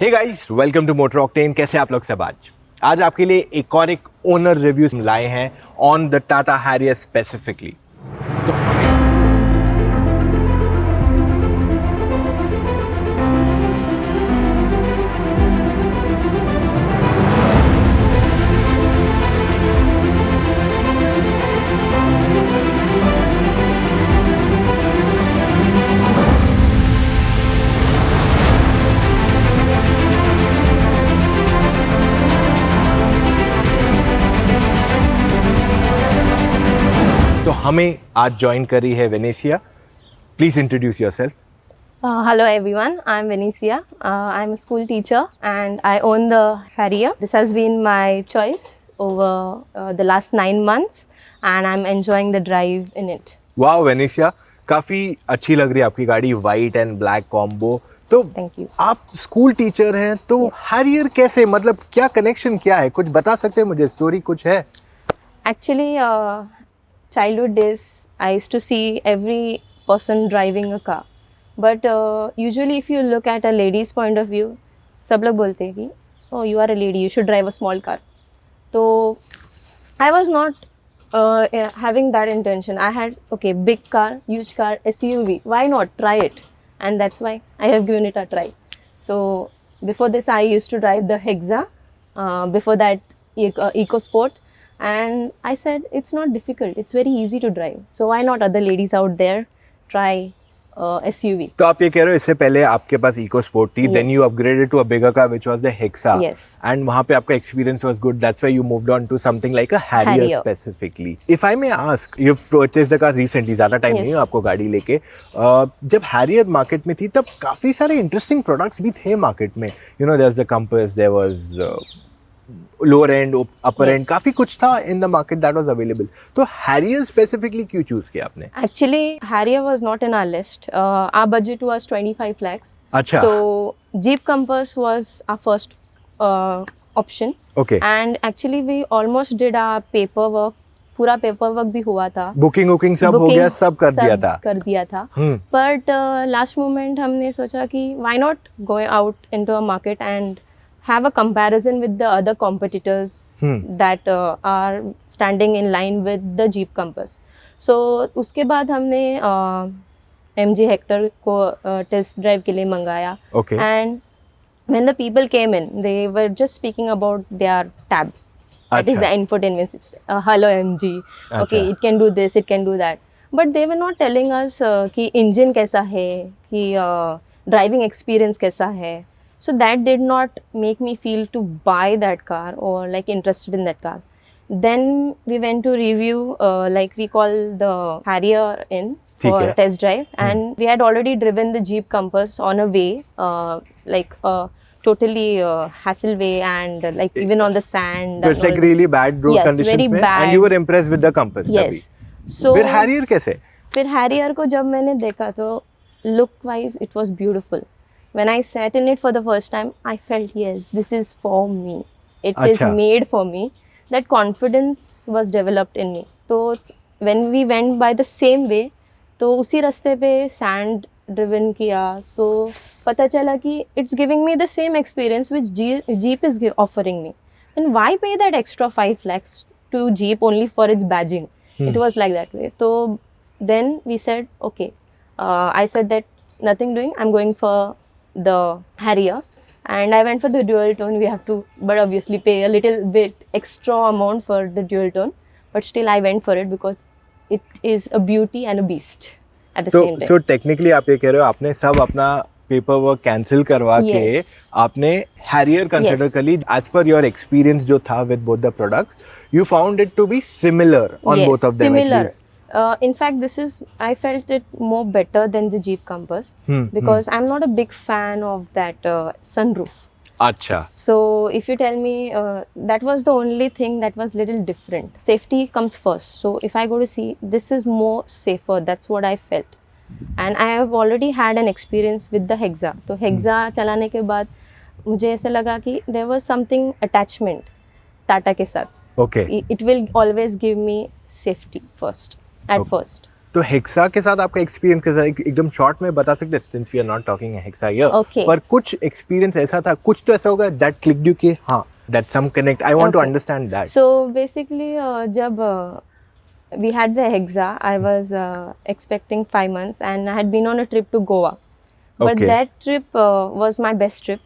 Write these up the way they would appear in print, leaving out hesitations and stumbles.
Hey guys, welcome to Motor Octane. कैसे आप लोग सब? आज आपके लिए एक ओनर रिव्यू लाए हैं on the Tata Harrier specifically. तो हमें आज ज्वाइन करी है Venezia. Please introduce yourself. Hello everyone, I'm Venecia. I'm a school teacher and I own the Harrier. This has been my choice over the last 9 months and I'm enjoying the drive in it. वाह वेनेसिया, काफी अच्छी लग रही है आपकी गाड़ी, white and black combo. तो Thank you. आप स्कूल टीचर हैं तो हैरियर कैसे, मतलब क्या कनेक्शन क्या है, कुछ बता सकते हैं मुझे? स्टोरी कुछ है? Actually, childhood days I used to see every person driving a car. But usually if you look at a lady's point of view, सब लोग बोलते हैं कि oh you are a lady, you should drive a small car. So I was not having that intention. I had okay, big car, huge car, SUV. Why not try it? And that's why I have given it a try. So before this, I used to drive the Hexa. Before that, EcoSport. And I said it's not difficult. It's very easy to drive. So why not other ladies out there try SUV? तो आप ये कह रहे हो इससे पहले आपके पास इको स्पोर्ट थी, then Yes. You upgraded to a bigger car which was the Hexa, Yes. And वहां पे आपका experience was good, that's why you moved on to something like a Harrier Harrier. Specifically. If I may ask, you purchased the car recently, ज्यादा time Yes. नहीं है आपको गाड़ी लेके। जब हैरियर मार्केट में थी तब काफी सारे इंटरेस्टिंग प्रोडक्ट्स भी थे मार्केट में। You know, there was the Compass, there was lower end, upper end, Yes. काफी कुछ था in the market that was available. तो हैरियर स्पेसिफिकली क्यों चूज किया आपने? Actually, Harrier was not in our list. Our budget was 25 lakhs. अच्छा। So Jeep Compass was our first option. Okay, And actually we almost did our paperwork. पूरा paperwork भी हुआ था. Booking वुकिंग सब हो गया, सब कर दिया था। कर दिया था. हम्म, But last moment हमने सोचा कि why not go out into a market and have a comparison with the other competitors that are standing in line with the Jeep Compass. So उसके बाद हमने MG Hector को टेस्ट ड्राइव के लिए मंगाया. Okay, And when the people came in, they were just speaking about their tab. That is अच्छा। the infotainment system. Hello MG. Okay, अच्छा। it can do this, it can do that. But they were not telling us कि engine कैसा है, कि driving experience कैसा है. So that did not make me feel to buy that car or like interested in that car. Then we went to review, like we call the Harrier in ठीक for है। test drive, and we had already driven the Jeep Compass on a way, like totally hassle way, and like even on the sand. So and it's all like this. really bad road Yes, conditions very में, bad. and you were impressed with the Compass तभी। Yes. So फिर Harrier कैसे? फिर Harrier को जब मैंने देखा तो look wise it was beautiful. When I sat in it for the first time, I felt yes, this is for me. It is अच्छा। made for me. That confidence was developed in me. तो when we went by the same way, तो उसी रास्ते पे sand driven किया तो पता चला कि it's giving me the same experience which Jeep is offering me. Then why pay that extra 5 lakhs to Jeep only for its badging? It was like that way. So then we said, okay, I said that nothing doing, I'm going for the Harrier, and I went for the dual tone. We have to, but obviously pay a little bit extra amount for the dual tone, but still I went for it because it is a beauty and a beast at the तो same time. So technically आप ये कह रहे हो आपने सब अपना paper work cancel करवा के Yes. आपने हैरियर कंसिडर Yes. कर ली। एज पर योर एक्सपीरियंस जो था with both the products, you found it to be similar on Yes, both of them. similar. In fact, this is, I felt it more better than the Jeep Compass because I'm not a big fan of that sunroof. अच्छा। So if you tell me, that was the only thing that was little different. Safety comes first. So if I go to see, this is more safer. That's what I felt. And I have already had an experience with the Hexa. तो Hexa चलाने के बाद मुझे ऐसा लगा कि there was something attachment Tata के साथ. Okay, It will always give me safety first, at Okay. first. तो हेक्सा के साथ आपका एक्सपीरियंस कैसा है? एकदम शॉर्ट में बता सकते हैं, since we are not talking Hexa here, Okay. पर कुछ एक्सपीरियंस ऐसा था, कुछ तो ऐसा होगा दैट क्लिक्ड यू कि हाँ, that some connect, I want to Okay. Understand that. So basically, जब we had the hexa, I was expecting 5 months, and I had been on a trip to Goa. But Okay. that trip was my best trip.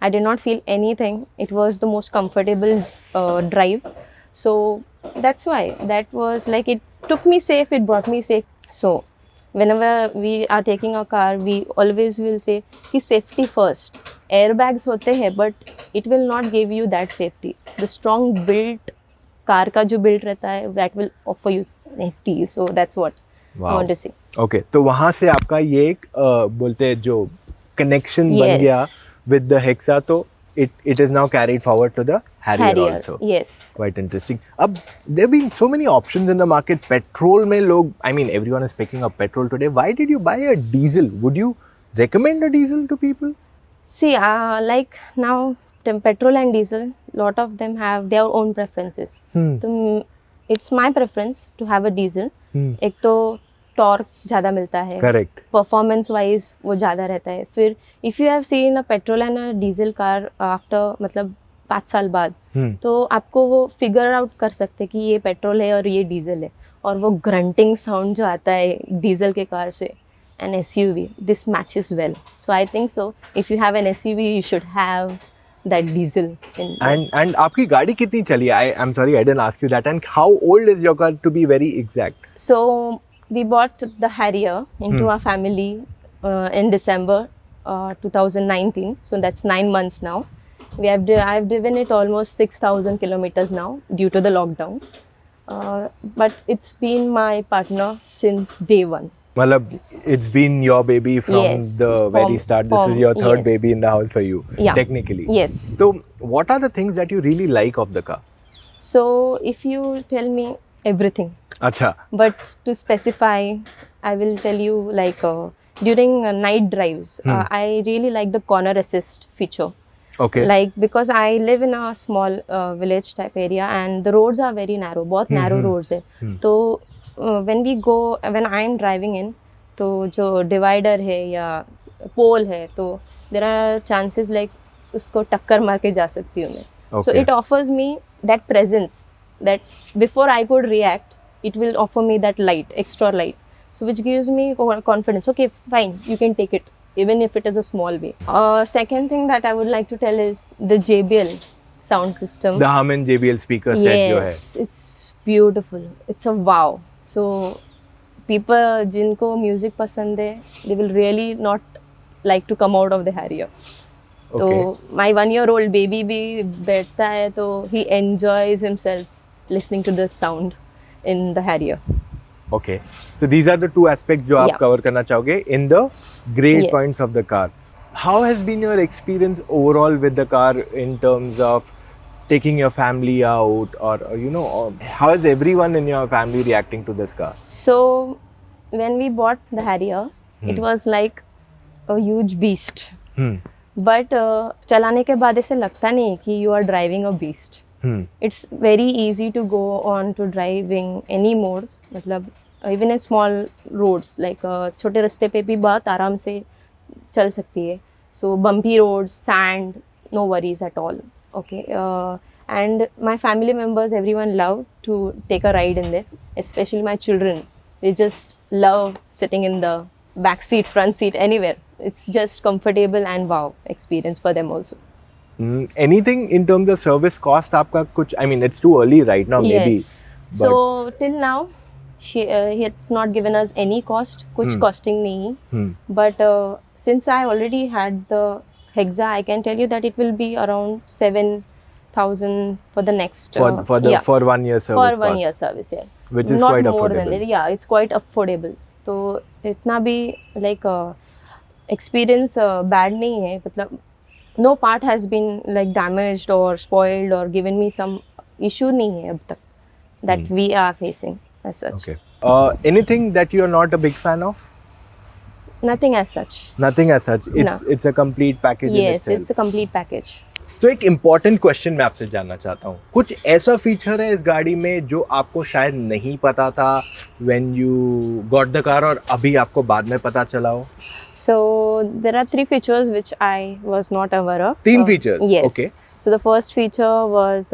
I did not feel anything. It was the most comfortable drive. So that's why that was like, it took me safe, it brought me safe. So whenever we are taking a car, we always will say कि safety first. Airbags होते हैं, but it will not give you that safety. The strong built car का जो build रहता है, that will offer you safety. So that's what I want to say. Okay, तो वहां से आपका ये एक बोलते हैं जो कनेक्शन बन Yes. गया विद द हेक्सा, तो it is now carried forward to the Harrier also. Yes. Quite interesting. अब there have been so many options in the market. Petrol में लोग, I mean everyone is picking up petrol today. Why did you buy a diesel? Would you recommend a diesel to people? See, like now, petrol and diesel, lot of them have their own preferences. तो it's my preference to have a diesel. एक तो torque ज़्यादा मिलता है, Correct. Performance wise वो ज़्यादा रहता है. फिर if you have seen a petrol and a diesel car after मतलब 5 साल बाद, तो आपको वो फिगर आउट कर सकते कि ये पेट्रोल है और ये डीजल है. और वो ग्रंटिंग साउंड जो आता है डीजल के कार से, an SUV, this matches well. So I think so. If you have an SUV, you should have that diesel. And आपकी गाड़ी कितनी चली? I'm sorry, I didn't ask you that. And how old is your car, to be very exact? So we bought the Harrier into our family in December 2019. So that's 9 months now. I've driven it almost 6,000 kilometers now due to the lockdown. But it's been my partner since day one. मतलब it's been your baby from Yes, the very start. This is your third yes. baby in the house for you, Yeah. technically. Yes. So what are the things that you really like of the car? So if you tell me everything, Acha. but to specify, I will tell you like during night drives, I really like the corner assist feature. Okay. Like because I live in a small village type area and the roads are very narrow, बहुत narrow roads है. तो when I am driving in, तो जो divider है या pole है, तो there are chances like उसको टक्कर मार के जा सकती हूँ मैं. So Okay. it offers me that presence that before I could react, it will offer me that light, extra light. So which gives me confidence. Okay, fine, you can take it, even if it is a small way. Second thing that I would like to tell is the JBL sound system. The Harman JBL speaker set जो है. Yes, it's beautiful. It's a wow. So people जिनको music पसंद है, they will really not like to come out of the Harrier. Okay. तो my 1-year-old baby भी बैठता है तो he enjoys himself listening to the sound in the Harrier. Okay. So these are the two aspects जो आप Yeah. cover करना चाहोगे in the great Yes. points of the car. How has been your experience overall with the car in terms of taking your family out, or how is everyone in your family reacting to this car? So when we bought the Harrier, it was like a huge beast. But चलाने के बाद ऐसे लगता नहीं कि you are driving a beast. It's very easy to go on to driving any modes. मतलब even in small roads, like छोटे रास्ते पे भी बहुत आराम से चल सकती है. So bumpy roads, sand, no worries at all. Okay. And my family members, everyone love to take a ride in there, especially my children. They just love sitting in the back seat, front seat, anywhere. It's just comfortable and wow experience for them also. Anything in terms of service cost आपका कुछ, I mean it's too early right now maybe. Yes. So till now, it's not given us any cost. कुछ costing नहीं. But since I already had the Hexa, I can tell you that it will be around 7,000 for the next. For 1 year service for 1 cost, year service, yeah. which is Not quite more affordable. than that. Yeah, it's quite affordable. तो इतना भी like experience bad नहीं है. मतलब no part has been like damaged or spoiled or given me some issue नहीं है अब तक that we are facing as such. Okay. Anything that you are not a big fan of? Nothing as such. Nothing as such. It's a complete package in Yes, itself. it's a complete package. तो एक important question मैं आपसे जानना चाहता हूँ, कुछ ऐसा feature है इस गाड़ी में जो आपको शायद नहीं पता था when you got the car और अभी आपको बाद में पता चला हो? So there are 3 features which I was not aware of. 3 features? Yes. Okay. So the first feature was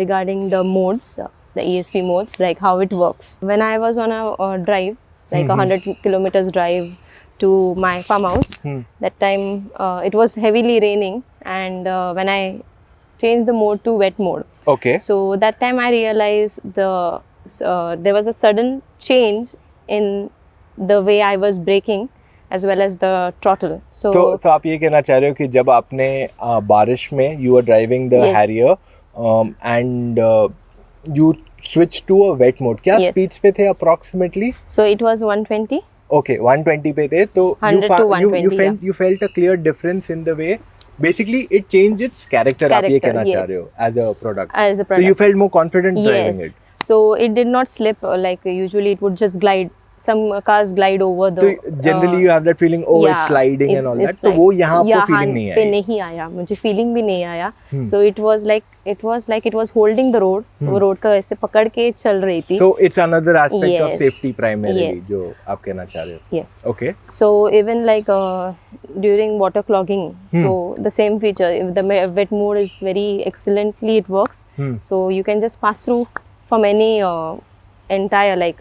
regarding the modes, the ESP modes, like how it works. When I was on a drive, like 100 kilometers drive to my farmhouse, that time it was heavily raining, and when I changed the mode to wet mode, Okay. so that time I realized there was a sudden change in the way I was braking as well as the throttle. So तो आप ये कहना चाह रहे हो कि जब आपने बारिश में you are driving the Yes. Harrier and you switch to a wet mode, क्या Yes. स्पीड्स पे थे approximately? so it was 120. Okay 120 पे थे, तो 100 to 120, you felt a clear difference in the way basically it changed its character, आप ये Character, कहना चाह yes. रहे हो as a product. As a So product. you felt more confident driving Yes. it. So it did not slip like usually it would just glide. Some cars glide over the. तो generally you have that feeling, oh it's sliding and all that. it's तो like- वो यहाँ आपको यहाँ feeling नहीं पे आई? नहीं आया, मुझे feeling भी नहीं आया. So it was like it was holding the road. वो road का ऐसे पकड़ के चल रही थी. So it's another aspect of Yes. safety primarily Yes. जो आप कहना चाह रहे हो. Yes. Okay. So even like during water clogging, so the same feature. If the wet mode is very excellently, it works. So you can just pass through from any entire like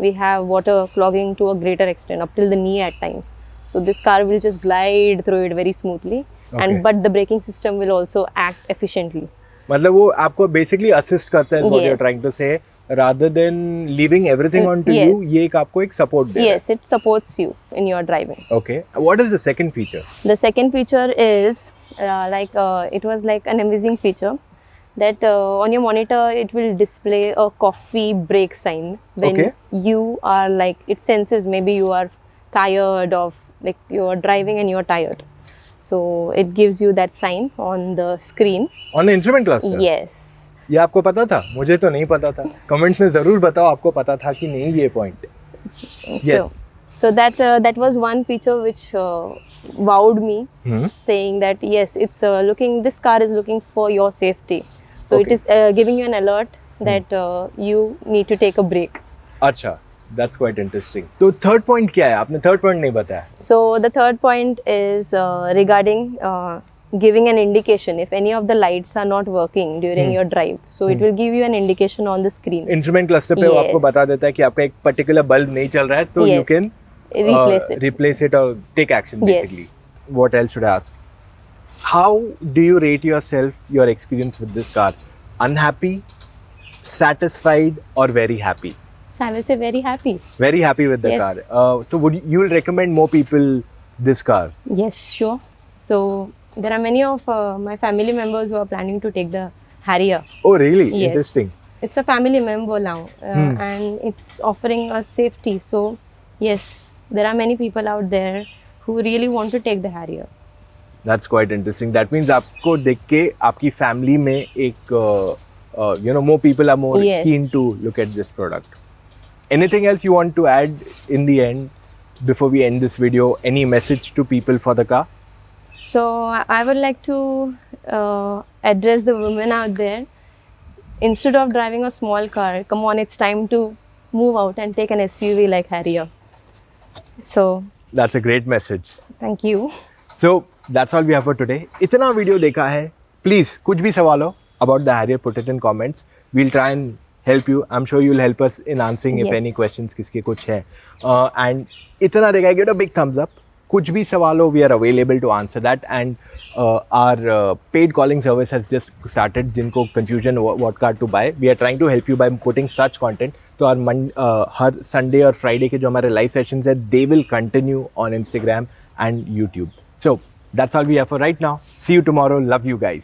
we have water clogging to a greater extent up till the knee at times. So this car will just glide through it very smoothly, Okay. and but the braking system will also act efficiently. मतलब वो आपको basically assist करता है, is what you're Yes. trying to say, rather than leaving everything onto you, Yes. ये एक आपको एक support दे रहा Yes, it supports you in your driving. है. Okay. What is the second feature? The second feature is it was like an amazing feature that on your monitor it will display a coffee break sign when Okay. you are like, it senses maybe you are tired of like you are driving and you are tired. So it gives you that sign on the screen. On the instrument cluster? Yes. ये आपको पता था? मुझे तो नहीं पता था. Comments में ज़रूर बताओ आपको पता था कि नहीं ये point. Yes. So that was one feature which wowed me, saying that yes, it's this car is looking for your safety. So it Okay. is giving you an alert that you need to take a break. अच्छा, that's quite interesting. तो third point क्या है? आपने third point नहीं बताया. So the third point is regarding giving an indication if any of the lights are not working during your drive. So it will give you an indication on the screen. Instrument cluster पे वो आपको Yes. बता देता है कि आपका एक particular bulb नहीं चल रहा है, तो you Yes. can Replace it. or take action Yes. basically. What else should I ask? How do you rate yourself, your experience with this car? Unhappy, satisfied, or very happy? So I will say very happy. Very happy with the Yes. car. So would you'll recommend more people this car? Yes, sure. So there are many of my family members who are planning to take the Harrier. Oh really? Yes. Interesting. It's a family member now, and it's offering us safety. So yes, there are many people out there who really want to take the Harrier. That's quite interesting. That means आपको देख के आपकी family में एक more people are more Yes. keen to look at this product. Anything else you want to add in the end before we end this video? Any message to people for the car? So I would like to address the women out there. Instead of driving a small car, come on, it's time to move out and take an SUV like Harrier. So That's a great message. thank you. So that's all we have for today. इतना video देखा है, please कुछ भी सवाल हो about the Harrier, put it in comments. We'll try and help you. I'm sure you'll help us in answering if Yes. any questions किसके कुछ है. And इतना देखा है, give it a big thumbs up. कुछ भी सवाल हो, we are available to answer that. And our paid calling service has just started. जिनको confusion what car to buy, we are trying to help you by putting such content. तो हर Sunday और Friday के जो हमारे live sessions है, they will continue on Instagram and YouTube. So that's all we have for right now. See you tomorrow. Love you guys.